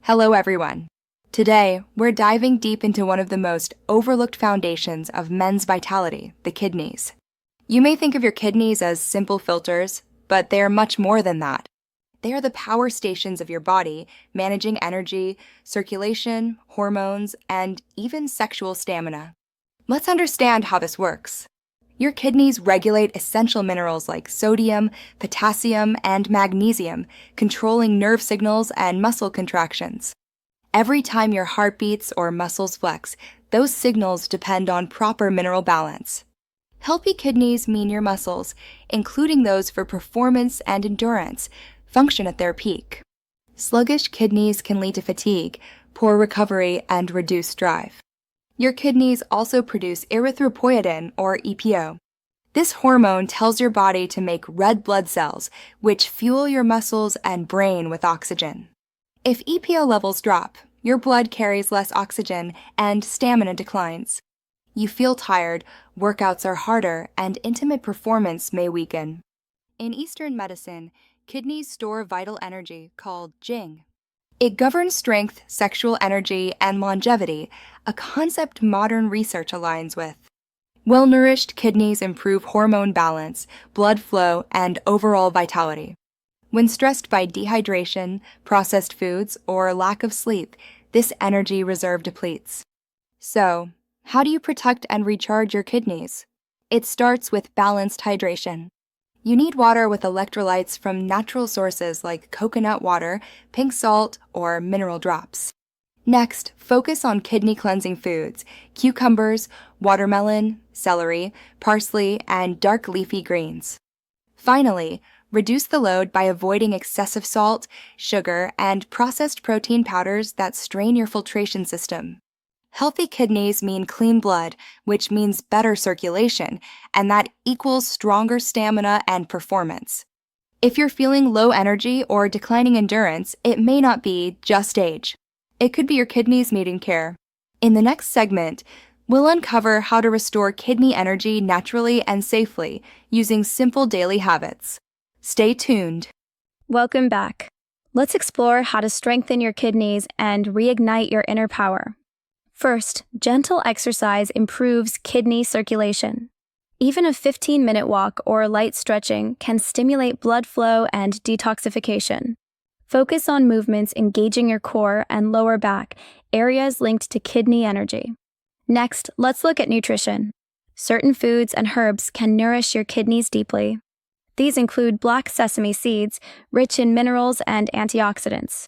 Hello, everyone. Today, we're diving deep into one of the most overlooked foundations of men's vitality, the kidneys. You may think of your kidneys as simple filters, but they are much more than that. They are the power stations of your body, managing energy, circulation, hormones, and even sexual stamina. Let's understand how this works. Your kidneys regulate essential minerals like sodium, potassium, and magnesium, controlling nerve signals and muscle contractions. Every time your heart beats or muscles flex, those signals depend on proper mineral balance. Healthy kidneys mean your muscles, including those for performance and endurance, function at their peak. Sluggish kidneys can lead to fatigue, poor recovery, and reduced drive. Your kidneys also produce erythropoietin, or EPO. This hormone tells your body to make red blood cells, which fuel your muscles and brain with oxygen. If EPO levels drop, your blood carries less oxygen and stamina declines. You feel tired, workouts are harder, and intimate performance may weaken. In Eastern medicine, kidneys store vital energy called Jing. It governs strength, sexual energy, and longevity, a concept modern research aligns with. Well-nourished kidneys improve hormone balance, blood flow, and overall vitality. When stressed by dehydration, processed foods, or lack of sleep, this energy reserve depletes. So, how do you protect and recharge your kidneys? It starts with balanced hydration. You need water with electrolytes from natural sources like coconut water, pink salt, or mineral drops. Next, focus on kidney-cleansing foods: cucumbers, watermelon, celery, parsley, and dark leafy greens. Finally, reduce the load by avoiding excessive salt, sugar, and processed protein powders that strain your filtration system. Healthy kidneys mean clean blood, which means better circulation, and that equals stronger stamina and performance. If you're feeling low energy or declining endurance, it may not be just age. It could be your kidneys needing care. In the next segment, we'll uncover how to restore kidney energy naturally and safely using simple daily habits. Stay tuned. Welcome back. Let's explore how to strengthen your kidneys and reignite your inner power. First, gentle exercise improves kidney circulation. Even a 15-minute walk or light stretching can stimulate blood flow and detoxification. Focus on movements engaging your core and lower back, areas linked to kidney energy. Next, let's look at nutrition. Certain foods and herbs can nourish your kidneys deeply. These include black sesame seeds, rich in minerals and antioxidants.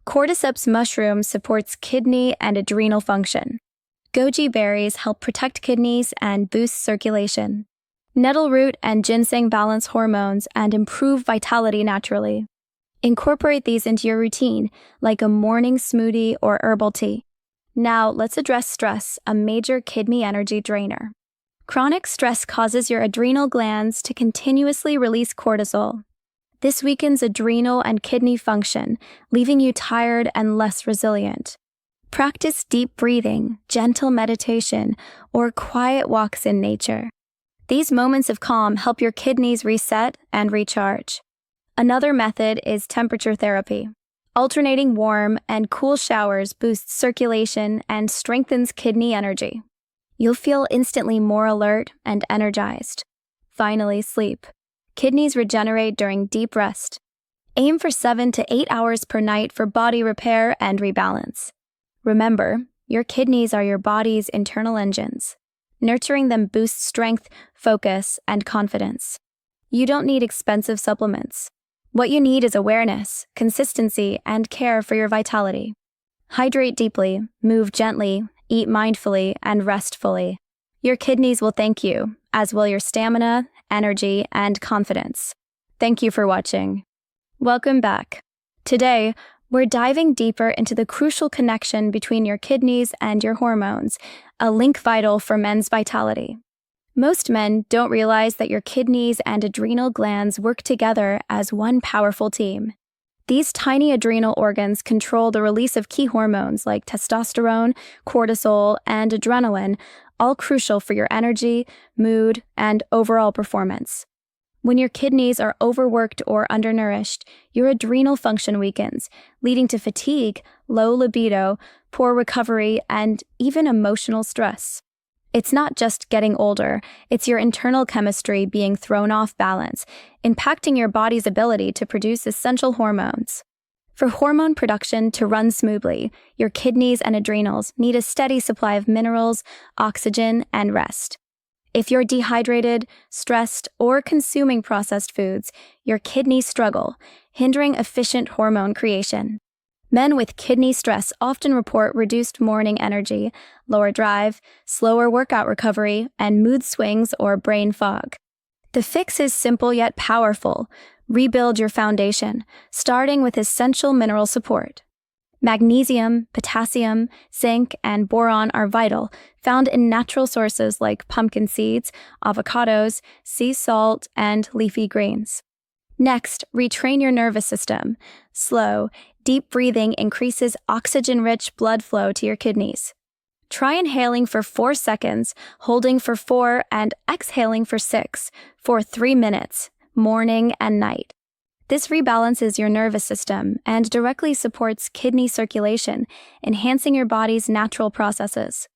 Cordyceps mushroom supports kidney and adrenal function. Goji berries help protect kidneys and boost circulation. Nettle root and ginseng balance hormones and improve vitality naturally. Incorporate these into your routine, like a morning smoothie or herbal tea. Now, let's address stress, a major kidney energy drainer. Chronic stress causes your adrenal glands to continuously release cortisol. This weakens adrenal and kidney function, leaving you tired and less resilient. Practice deep breathing, gentle meditation, or quiet walks in nature. These moments of calm help your kidneys reset and recharge. Another method is temperature therapy. Alternating warm and cool showers boosts circulation and strengthens kidney energy. You'll feel instantly more alert and energized. Finally, sleep. Kidneys regenerate during deep rest. Aim for 7 to 8 hours per night for body repair and rebalance. Remember, your kidneys are your body's internal engines. Nurturing them boosts strength, focus, and confidence. You don't need expensive supplements. What you need is awareness, consistency, and care for your vitality. Hydrate deeply, move gently, eat mindfully, and rest fully. Your kidneys will thank you, as will your stamina, energy, and confidence. Thank you for watching. Welcome back. Today, we're diving deeper into the crucial connection between your kidneys and your hormones, a link vital for men's vitality. Most men don't realize that your kidneys and adrenal glands work together as one powerful team. These tiny adrenal organs control the release of key hormones like testosterone, cortisol, and adrenaline, all crucial for your energy, mood, and overall performance. When your kidneys are overworked or undernourished, your adrenal function weakens, leading to fatigue, low libido, poor recovery, and even emotional stress. It's not just getting older, it's your internal chemistry being thrown off balance, impacting your body's ability to produce essential hormones. For hormone production to run smoothly, your kidneys and adrenals need a steady supply of minerals, oxygen, and rest. If you're dehydrated, stressed, or consuming processed foods, your kidneys struggle, hindering efficient hormone creation. Men with kidney stress often report reduced morning energy, lower drive, slower workout recovery, and mood swings or brain fog. The fix is simple yet powerful. Rebuild your foundation, starting with essential mineral support. Magnesium, potassium, zinc, and boron are vital, found in natural sources like pumpkin seeds, avocados, sea salt, and leafy greens. Next, retrain your nervous system. Slow, deep breathing increases oxygen-rich blood flow to your kidneys. Try inhaling for 4 seconds, holding for 4, and exhaling for 6 for 3 minutes, morning and night. This rebalances your nervous system and directly supports kidney circulation, enhancing your body's natural processes.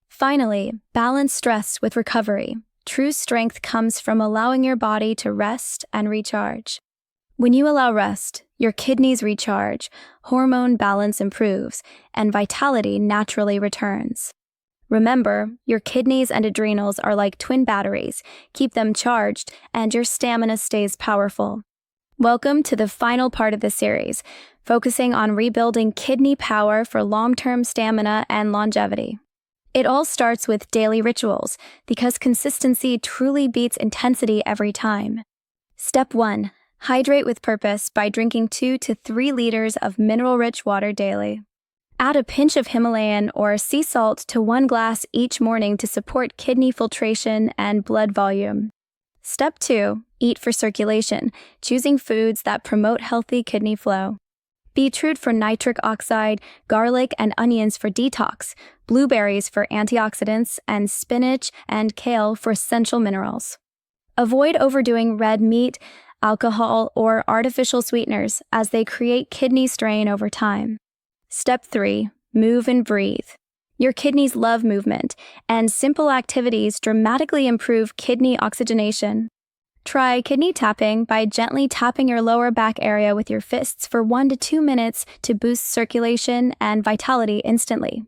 Finally, balance stress with recovery. True strength comes from allowing your body to rest and recharge. When you allow rest, your kidneys recharge, hormone balance improves, and vitality naturally returns. Remember, your kidneys and adrenals are like twin batteries. Keep them charged, and your stamina stays powerful. Welcome to the final part of the series, focusing on rebuilding kidney power for long-term stamina and longevity. It all starts with daily rituals, because consistency truly beats intensity every time. Step 1. Hydrate with purpose by drinking 2 to 3 liters of mineral-rich water daily. Add a pinch of Himalayan or sea salt to 1 glass each morning to support kidney filtration and blood volume. Step 2. Eat for circulation, choosing foods that promote healthy kidney flow. Beetroot for nitric oxide, garlic and onions for detox, blueberries for antioxidants, and spinach and kale for essential minerals. Avoid overdoing red meat, alcohol, or artificial sweeteners as they create kidney strain over time. Step 3. Move and breathe. Your kidneys love movement, and simple activities dramatically improve kidney oxygenation. Try kidney tapping by gently tapping your lower back area with your fists for 1 to 2 minutes to boost circulation and vitality instantly.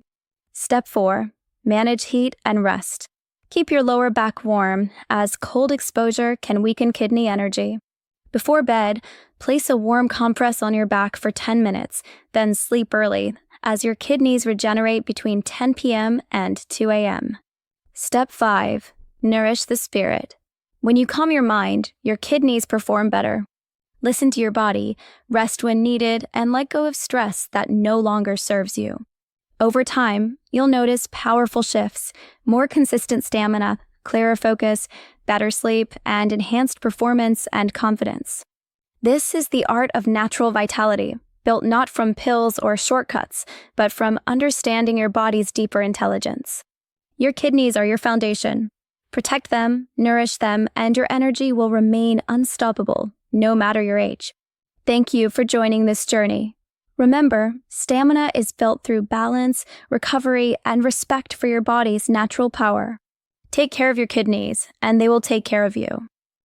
Step 4. Manage heat and rest. Keep your lower back warm, as cold exposure can weaken kidney energy. Before bed, place a warm compress on your back for 10 minutes, then sleep early, as your kidneys regenerate between 10 p.m. and 2 a.m. Step 5. Nourish the spirit. When you calm your mind, your kidneys perform better. Listen to your body, rest when needed, and let go of stress that no longer serves you. Over time, you'll notice powerful shifts, more consistent stamina, clearer focus, better sleep, and enhanced performance and confidence. This is the art of natural vitality, built not from pills or shortcuts, but from understanding your body's deeper intelligence. Your kidneys are your foundation. Protect them, nourish them, and your energy will remain unstoppable, no matter your age. Thank you for joining this journey. Remember, stamina is built through balance, recovery, and respect for your body's natural power. Take care of your kidneys, and they will take care of you.